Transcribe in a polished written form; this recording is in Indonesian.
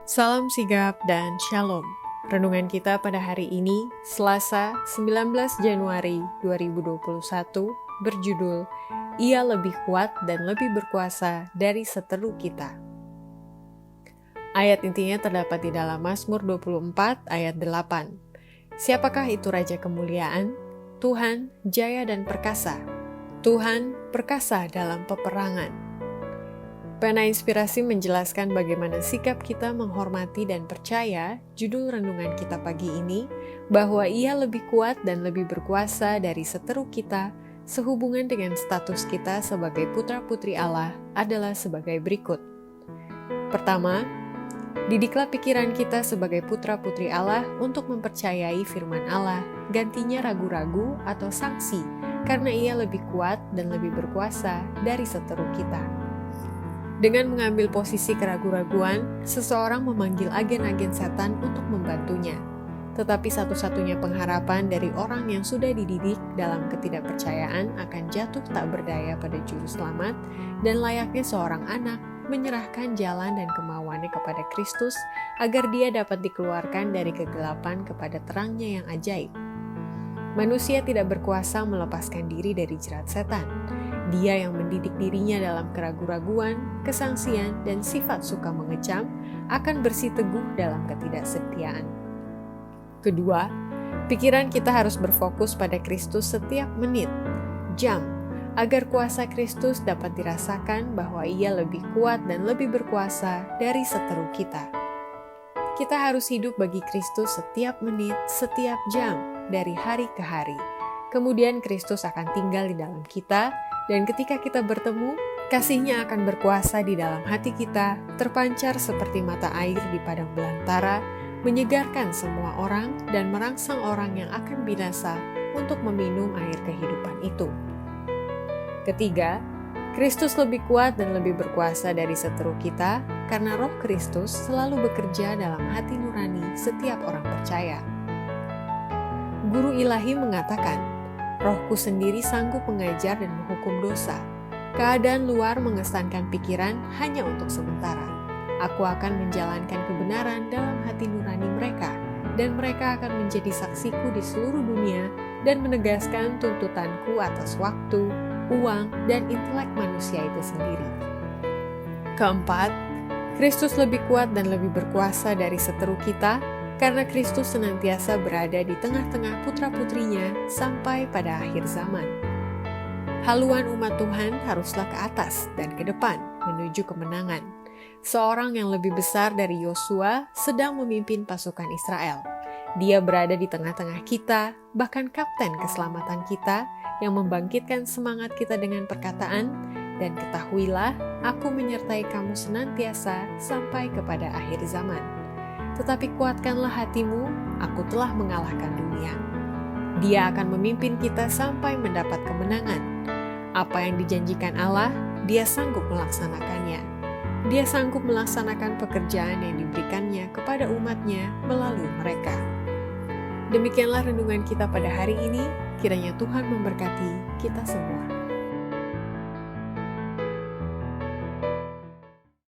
Salam sigap dan shalom. Renungan kita pada hari ini, Selasa 19 Januari 2021, berjudul Ia lebih kuat dan lebih berkuasa dari seteru kita. Ayat intinya terdapat di dalam Mazmur 24 ayat 8. Siapakah itu Raja Kemuliaan? Tuhan, jaya dan perkasa. Tuhan, perkasa dalam peperangan. Pena Inspirasi menjelaskan bagaimana sikap kita menghormati dan percaya, judul renungan kita pagi ini, bahwa Ia lebih kuat dan lebih berkuasa dari seteru kita, sehubungan dengan status kita sebagai putra-putri Allah adalah sebagai berikut. Pertama, didiklah pikiran kita sebagai putra-putri Allah untuk mempercayai firman Allah, gantinya ragu-ragu atau sangsi, karena Ia lebih kuat dan lebih berkuasa dari seteru kita. Dengan mengambil posisi keraguan-raguan, seseorang memanggil agen-agen setan untuk membantunya. Tetapi satu-satunya pengharapan dari orang yang sudah dididik dalam ketidakpercayaan akan jatuh tak berdaya pada juru selamat, dan layaknya seorang anak menyerahkan jalan dan kemauannya kepada Kristus agar dia dapat dikeluarkan dari kegelapan kepada terangnya yang ajaib. Manusia tidak berkuasa melepaskan diri dari jerat setan. Dia yang mendidik dirinya dalam keraguan-raguan, kesangsian, dan sifat suka mengecam akan bersiteguh dalam ketidaksetiaan. Kedua, pikiran kita harus berfokus pada Kristus setiap menit, jam, agar kuasa Kristus dapat dirasakan bahwa Ia lebih kuat dan lebih berkuasa dari seteru kita. Kita harus hidup bagi Kristus setiap menit, setiap jam, dari hari ke hari. Kemudian Kristus akan tinggal di dalam kita, dan ketika kita bertemu, kasih-Nya akan berkuasa di dalam hati kita, terpancar seperti mata air di padang belantara, menyegarkan semua orang dan merangsang orang yang akan binasa untuk meminum air kehidupan itu. Ketiga, Kristus lebih kuat dan lebih berkuasa dari seteru kita, karena Roh Kristus selalu bekerja dalam hati nurani setiap orang percaya. Guru Ilahi mengatakan, Rohku sendiri sanggup mengajar dan menghukum dosa. Keadaan luar mengesankan pikiran hanya untuk sementara. Aku akan menjalankan kebenaran dalam hati nurani mereka, dan mereka akan menjadi saksiku di seluruh dunia dan menegaskan tuntutanku atas waktu, uang, dan intelek manusia itu sendiri. Keempat, Kristus lebih kuat dan lebih berkuasa dari seteru kita, karena Kristus senantiasa berada di tengah-tengah putra-putrinya sampai pada akhir zaman. Haluan umat Tuhan haruslah ke atas dan ke depan menuju kemenangan. Seorang yang lebih besar dari Yosua sedang memimpin pasukan Israel. Dia berada di tengah-tengah kita, bahkan kapten keselamatan kita yang membangkitkan semangat kita dengan perkataan, dan ketahuilah, aku menyertai kamu senantiasa sampai kepada akhir zaman. Tetapi kuatkanlah hatimu, aku telah mengalahkan dunia. Dia akan memimpin kita sampai mendapat kemenangan. Apa yang dijanjikan Allah, Dia sanggup melaksanakannya. Dia sanggup melaksanakan pekerjaan yang diberikannya kepada umatnya melalui mereka. Demikianlah renungan kita pada hari ini, kiranya Tuhan memberkati kita semua.